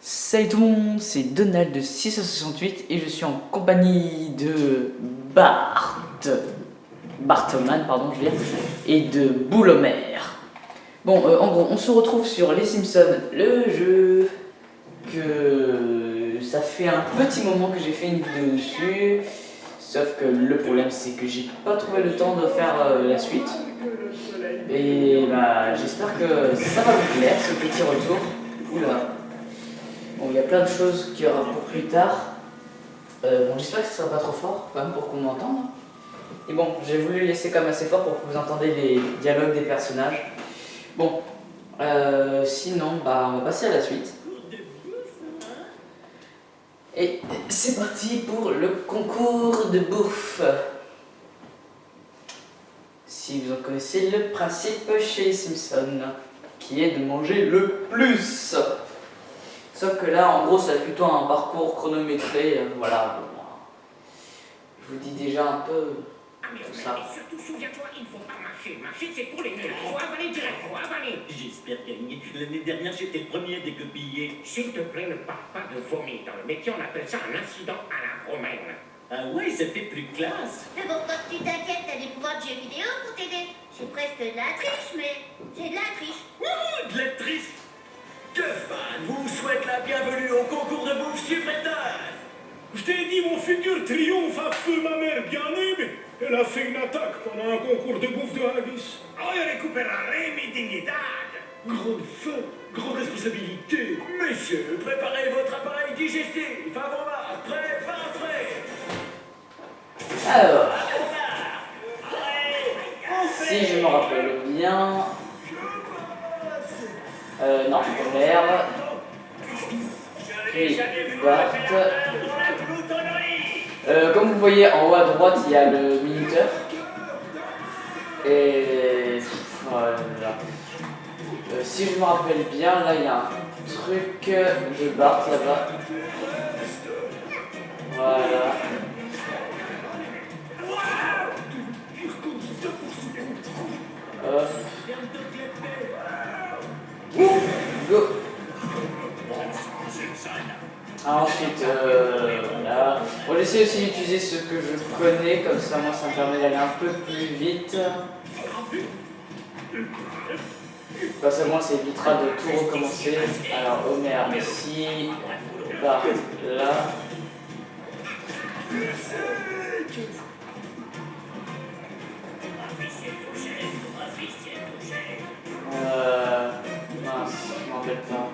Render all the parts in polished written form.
Salut tout le monde, c'est Donald de 668 et je suis en compagnie de Bartman, pardon, je veux dire, et de Boulhomer. Bon, en gros, on se retrouve sur Les Simpsons, le jeu que ça fait un petit moment que j'ai fait une vidéo dessus. Sauf que le problème, c'est que j'ai pas trouvé le temps de faire la suite. Et bah, j'espère que ça va vous plaire, ce petit retour. Oula. Bon, il y a plein de choses qu'il y aura pour plus tard. Bon, j'espère que ce sera pas trop fort, quand même, pour qu'on m'entende. Et bon, j'ai voulu laisser quand même assez fort pour que vous entendiez les dialogues des personnages. Bon, sinon, bah, on va passer à la suite. Et c'est parti pour le concours de bouffe. Si vous en connaissez le principe chez les Simpsons, qui est de manger le plus. Sauf que là, en gros, c'est plutôt un parcours chronométré, voilà. Je vous dis déjà un peu tout ça. Et surtout, souviens-toi, il ne faut pas marcher. Marcher, c'est pour les nuls. Il faut avaler direct, il faut avaler. J'espère gagner. L'année dernière, j'étais le premier à découpiller. S'il te plaît, ne parle pas de vomir. Dans le métier, on appelle ça un incident à la romaine. Ah ouais, ça fait plus classe. Mais bon, quand tu t'inquiètes, t'as des pouvoirs de jeux vidéo pour t'aider. C'est presque de la triche, mais c'est de la triche. Wouhou, de la triche. Duffman vous souhaite la bienvenue au concours de bouffe Super-Duff. Je t'ai dit, mon futur triomphe a fait ma mère bien-aimée. Elle a fait une attaque pendant un concours de bouffe de haggis. Voy a recuperare mi dignidad. Grande faim, grande responsabilité. Messieurs, préparez votre appareil digestif. Avant-barre, prêt, parfait. Alors, Prêt, si je me rappelle bien... non, Homer, puis Bart. Comme vous voyez en haut à droite, il y a le minuteur. Et voilà. Si je me rappelle bien, là il y a un truc de Bart là-bas. Voilà. Hop. Go. Ensuite, voilà. Bon, j'essaie aussi d'utiliser ce que je connais, comme ça, moi, ça me permet d'aller un peu plus vite. Comme ça, moi, ça évitera de tout recommencer. Alors, Homer ici, Bart là. Mince, je m'en rappelle pas.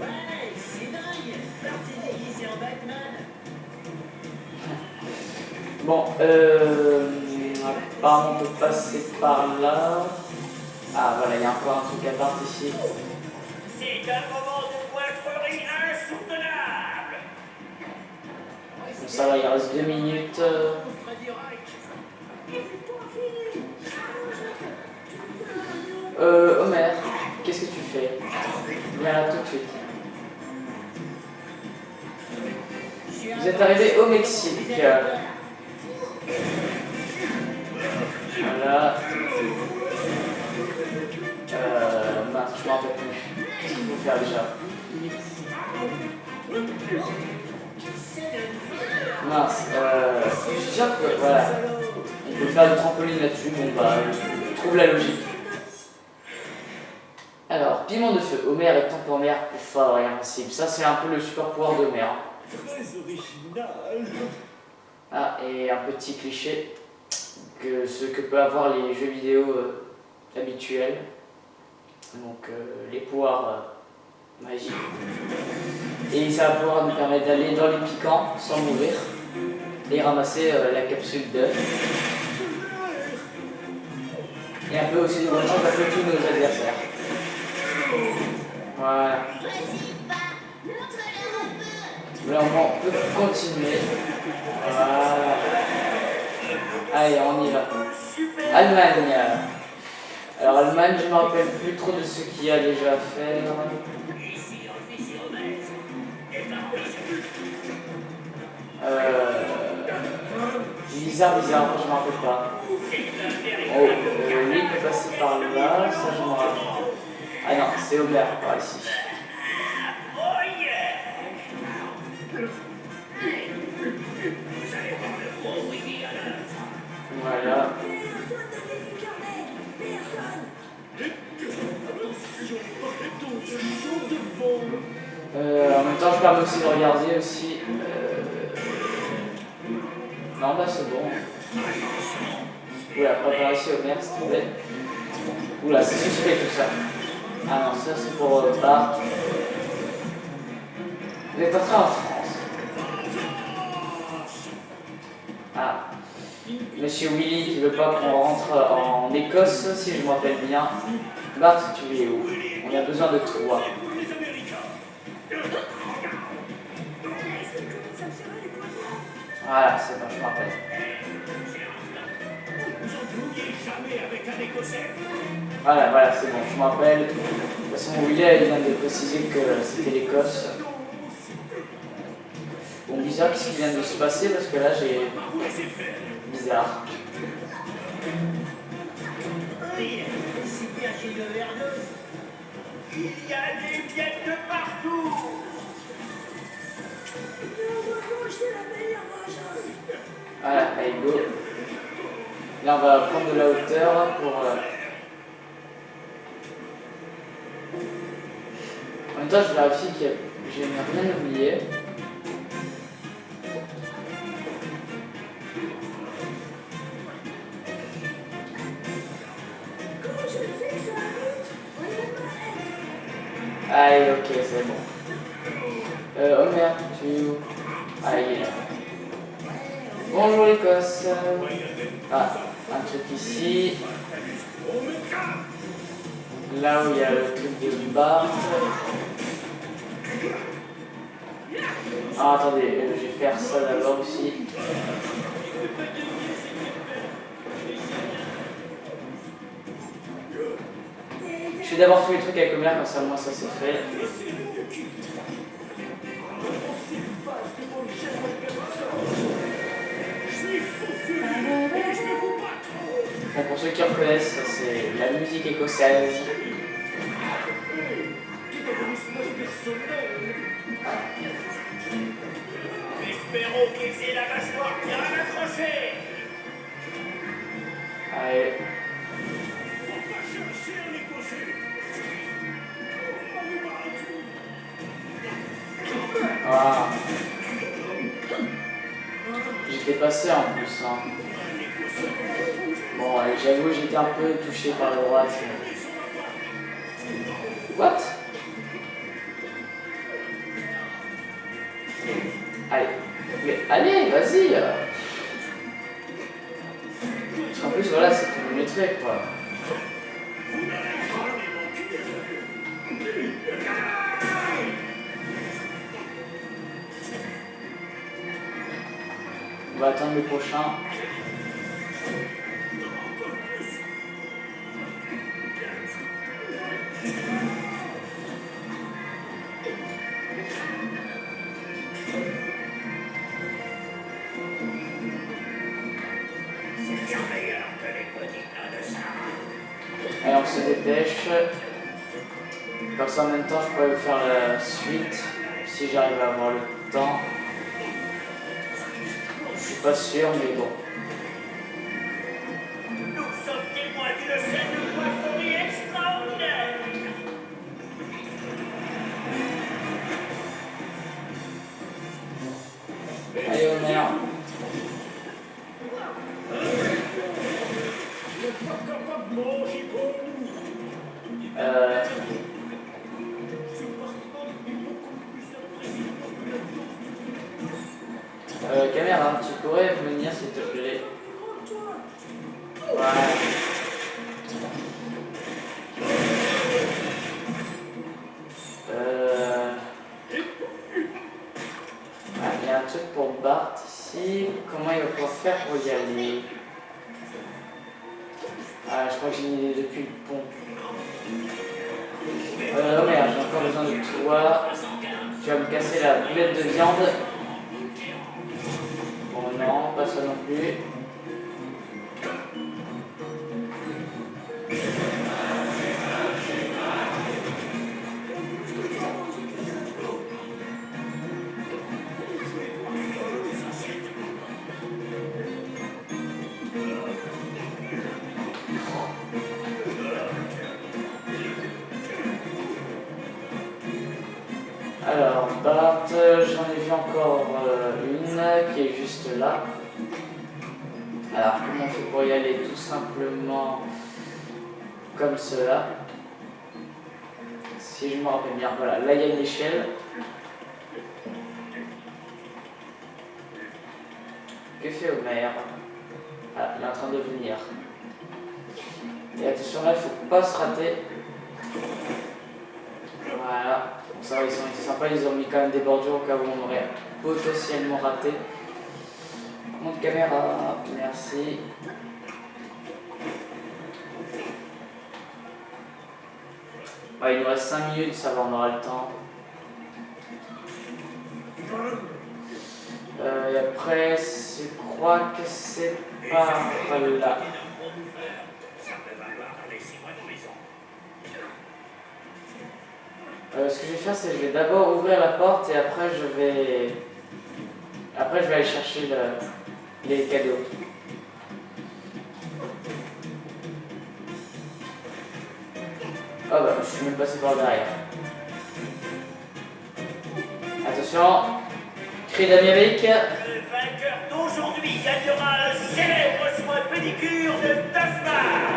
Ouais, c'est dingue. Partez déguisé en Batman. Bon, apparemment on peut passer par là. Ah voilà, il y a encore un truc à part ici. C'est un moment de poivrerie insoutenable. Bon, ça va, il reste 2 minutes. Homer, qu'est-ce que tu fais? Viens là tout de suite. Vous êtes arrivé au Mexique. Voilà. Mince, je m'en rappelle plus. Qu'est-ce qu'il faut faire déjà? Mince, je suis sûr que voilà. On peut faire du trampoline là-dessus, bon bah, je trouve la logique. Alors, piment de feu, Homer est temporaire, plus fort et invincible. Ça, c'est un peu le super pouvoir d'Homer. Très original. Ah, et un petit cliché, que ce que peuvent avoir les jeux vidéo habituels. Donc, les pouvoirs magiques. Et ça va pouvoir nous permettre d'aller dans les piquants sans mourir. Et ramasser la capsule d'œuf. Et un peu aussi de rejoindre un peu tous nos adversaires. Voilà. Là, on peut continuer. Voilà. Allez, on y va. Allemagne. Alors, Allemagne, je ne me rappelle plus trop de ce qu'il y a déjà à faire. Bizarre, je ne me rappelle pas. Oh, lui il peut passer par là, ça je me rappelle. Ah non, c'est Homer par ici. Voilà. En même temps, je permets aussi de regarder aussi. Non, bah c'est bon. Oula, pas par ici, Homer, s'il te plaît. Oula, c'est suspect tout ça. Ah non, ça c'est pour Bart. Vous êtes entré en France. Ah. Monsieur Willy qui veut pas qu'on rentre en Écosse, si je me rappelle bien. Bart, tu es où? On a besoin de toi. Voilà, c'est bon, je me rappelle. Voilà, c'est bon, je me rappelle. De toute façon, Willy vient de préciser que c'était l'Écosse. Bon, bizarre, qu'est-ce qui vient de se passer? Parce que là, j'ai... Bizarre. Oui, si bien chez le R2, il y a des miettes de partout. Voilà, allez, go. Là, on va prendre de la hauteur pour... En même temps, je vérifie que je n'ai rien oublié. Allez, ok, c'est bon. Homer, tu es où? Ah, il est là. Bonjour l'Écosse. Ah, un truc ici. Là où il y a le truc de Bart. Ah, attendez, je vais faire ça d'abord aussi. Je vais d'abord tous les trucs avec Homer, comme ça, moi, ça c'est fait. Bon, pour ceux qui reconnaissent, ça c'est la musique écossaise. Espérons qu'ils aient la mâchoire bien accrochée. Allez. Ah. J'étais passé en plus. Hein. Bon, j'avoue, j'étais un peu touché par la droite. What? Allez. Mais allez, vas-y. En plus, voilà, c'est chronométré, quoi. On va attendre le prochain. Allez, on se dépêche. Comme ça, en même temps, je pourrais vous faire la suite si j'arrive à avoir le temps. Je suis pas sûr, mais bon. Nous sommes témoins d'une scène de coifferie extraordinaire. Allez, Homer. Caméra, tu pourrais venir s'il te plaît. Voilà. Il y a un truc pour Bart ici. Comment il va pouvoir faire pour y aller? Ah, je crois que j'ai une idée depuis le pont. Merde, j'ai encore besoin de toi. Tu vas me casser la boulette de viande. Bon, non, pas ça non plus. Alors, Bart, j'en ai vu encore une qui est juste là. Alors, comment on fait pour y aller? Tout simplement comme cela. Si je me rappelle bien, voilà, là il y a une échelle. Que fait Homer? Ah, il est en train de venir. Et attention là, il ne faut pas se rater. Voilà. Bon, ça va, ils ont été sympas, ils ont mis quand même des bordures au cas où on aurait potentiellement raté. Monte caméra, merci. Ouais, il nous reste 5 minutes, ça va, on aura le temps. Et après, je crois que c'est par là. Ce que je vais faire, c'est que je vais d'abord ouvrir la porte et après je vais aller chercher les cadeaux. Oh bah, je suis même passé par derrière. Attention, cri d'Amérique. Le vainqueur d'aujourd'hui gagnera un célèbre soin pédicure de Tasman.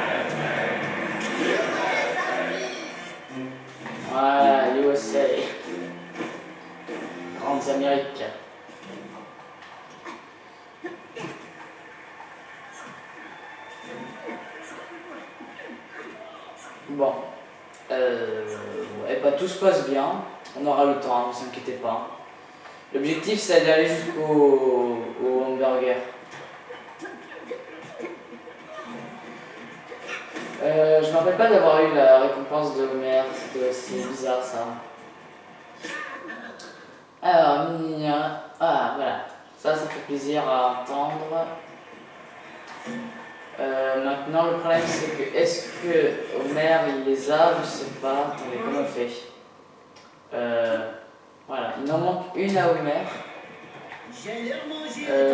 Voilà, USA. Grandes Amériques. Bon. Ouais, bah, tout se passe bien. On aura le temps, ne vous inquiétez pas. L'objectif, c'est d'aller jusqu'au hamburger. Je me rappelle pas d'avoir eu la récompense de Homer, c'est bizarre ça. Alors, ah voilà, ça fait plaisir à entendre. Maintenant, le problème c'est que, est-ce que Homer il les a? Je sais pas, attendez, comment on fait? Voilà, il en manque une à Homer.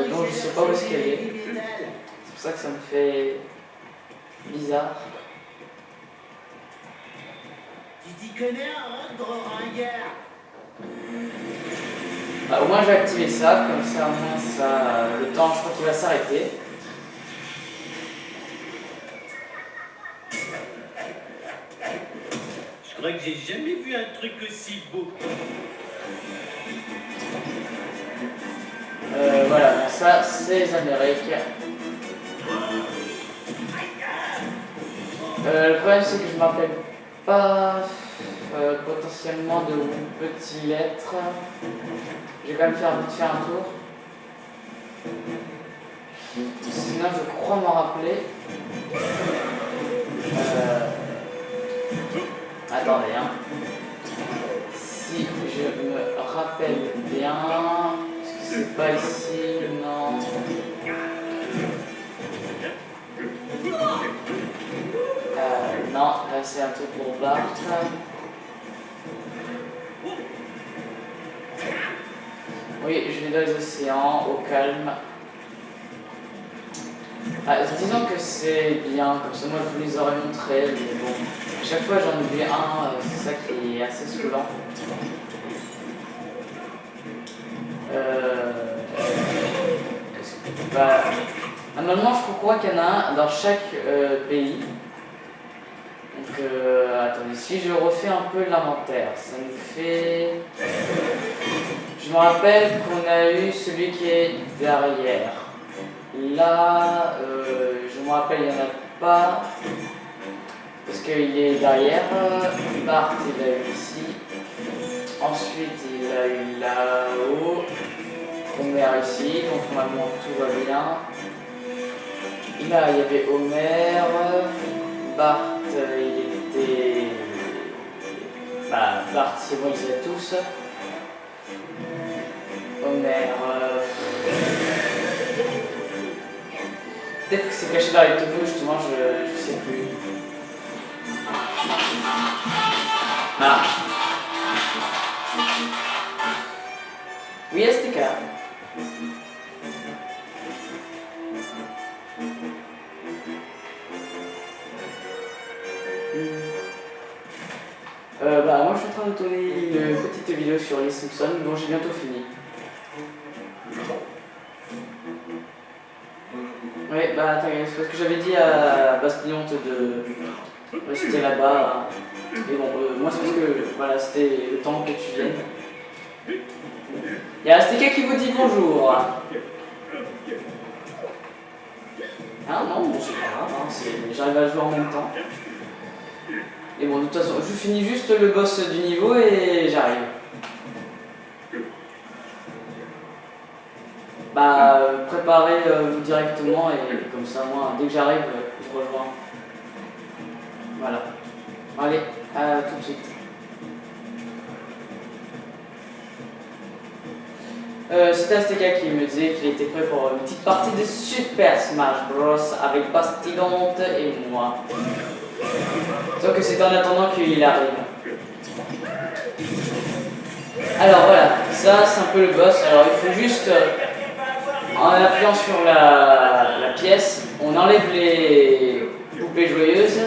Donc je sais pas où est-ce qu'elle est. C'est pour ça que ça me fait bizarre. Tu t'y connais, hein, gros ringard? Bah, au moins j'ai activé ça, comme ça au moins ça, le temps je crois qu'il va s'arrêter. Je crois que j'ai jamais vu un truc aussi beau. Voilà, bon, ça c'est les Amériques. Le problème c'est que je ne me rappelle pas potentiellement de petites lettres. Je vais quand même vite faire un tour. Sinon je crois m'en rappeler. Attendez, hein. Si je me rappelle bien, est-ce que c'est pas ici? Non. Non, là c'est un truc pour Bart. Oui, je vais dans les océans, au calme. Disons que c'est bien, comme ça moi je vous les aurais montrés, mais bon, à chaque fois j'en oublie un, c'est ça qui est assez saoulant. Normalement je crois qu'il y en a un dans chaque pays. Donc attendez, si je refais un peu l'inventaire, ça nous fait... Je me rappelle qu'on a eu celui qui est derrière. Là, je me rappelle, il n'y en a pas. Parce qu'il est derrière. Bart, il a eu ici. Ensuite, il a eu là-haut. Homer ici. Donc normalement, tout va bien. Là, il y avait Homer. Bart, il était... Bart, c'est bon, ils étaient tous. Homer... Peut-être que c'est caché dans les tonneaux, justement, je sais plus. Ah. Oui, STK. Moi je suis en train de tourner une petite vidéo sur les Simpsons dont j'ai bientôt fini. Ouais, c'est parce que j'avais dit à Bastillonte de rester là-bas. Et bon, moi c'est parce que voilà, c'était le temps que tu viennes. Il y a STK qui vous dit bonjour. Ah non, bon, c'est pas grave, hein, j'arrive à jouer en même temps. Et bon, de toute façon, je finis juste le boss du niveau et j'arrive. Préparez-vous directement et comme ça, moi, dès que j'arrive, je rejoins. Voilà. Allez, à tout de suite. C'était STK qui me disait qu'il était prêt pour une petite partie de Super Smash Bros avec Bastillonte et moi. Sauf que c'est en attendant qu'il arrive. Alors voilà, ça c'est un peu le boss. Alors il faut juste, en appuyant sur la pièce, on enlève les poupées joyeuses.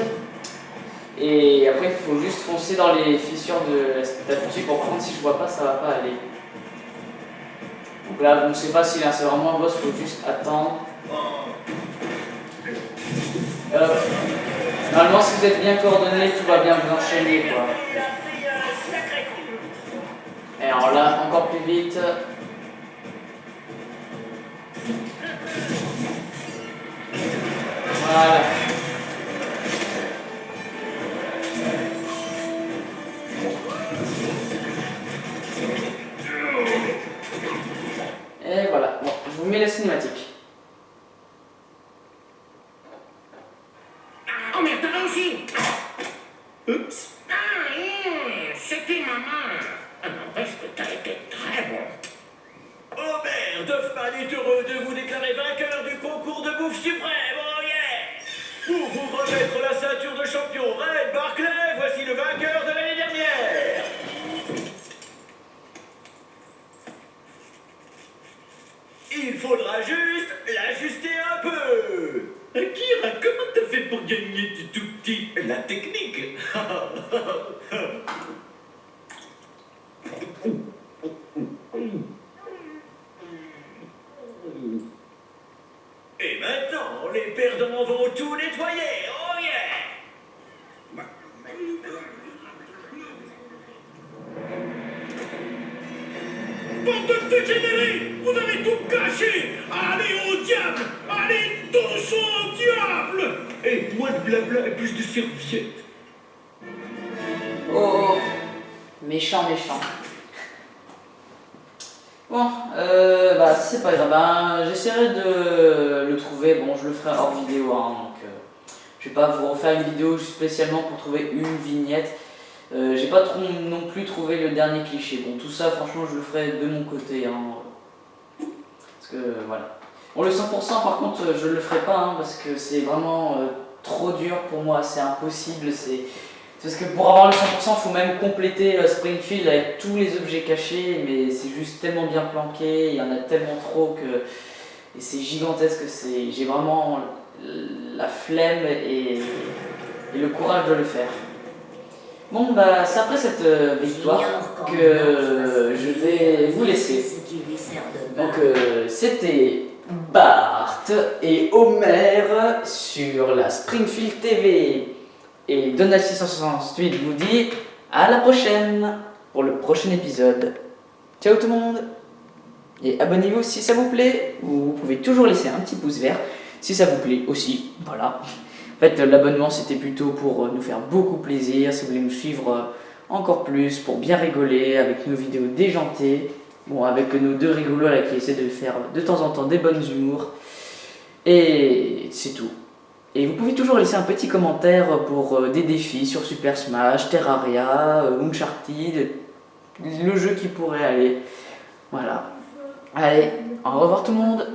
Et après il faut juste foncer dans les fissures de la statue. Pour contre, si je vois pas, ça va pas aller. Donc là, bon, c'est facile, hein, c'est vraiment un boss, il faut juste attendre. Normalement, si vous êtes bien coordonné, tout va bien vous enchaîner, quoi. Et alors là, encore plus vite. Voilà. Et voilà, bon, je vous mets la cinématique. Oh merde, t'as réussi! Oups. C'était ma main! N'empêche que t'as été très bon. Homer, Duffman est heureux de vous déclarer vainqueur du concours de bouffe suprême, oh yeah! Pour vous remettre la ceinture de champion Red Barclay, voici le vainqueur de l'année dernière! Il faudra juste l'ajuster un peu! Kira, comment t'as fait pour gagner du tout petit? La technique! Et maintenant, les perdants vont tout nettoyer! Oh yeah! Bande de dégénérés! Vous avez tout gâché! Allez au diable! Allez tous au diable! Et moins de blabla et plus de serviettes! Oh, méchant, méchant. Bon, c'est pas grave, j'essaierai de le trouver, bon je le ferai hors vidéo, hein, donc je vais pas vous refaire une vidéo spécialement pour trouver une vignette. J'ai pas non plus trouvé le dernier cliché, bon tout ça franchement je le ferai de mon côté, hein, parce que voilà. Bon le 100% par contre je le ferai pas, hein, parce que c'est vraiment trop dur pour moi, c'est impossible, parce que pour avoir le 100%, il faut même compléter Springfield avec tous les objets cachés, mais c'est juste tellement bien planqué, il y en a tellement trop que et c'est gigantesque, j'ai vraiment la flemme et le courage de le faire. Bon c'est après cette victoire que je vais vous laisser. Donc c'était Bart et Homer sur la Springfield TV. Et Donald668 vous dit à la prochaine pour le prochain épisode. Ciao tout le monde! Et abonnez-vous si ça vous plaît, ou vous pouvez toujours laisser un petit pouce vert si ça vous plaît aussi. Voilà. En fait, l'abonnement c'était plutôt pour nous faire beaucoup plaisir, si vous voulez nous suivre encore plus, pour bien rigoler avec nos vidéos déjantées. Bon, avec nos deux rigolos là qui essaient de faire de temps en temps des bonnes humours. Et c'est tout. Et vous pouvez toujours laisser un petit commentaire pour des défis sur Super Smash, Terraria, Uncharted, le jeu qui pourrait aller. Voilà. Allez, au revoir tout le monde!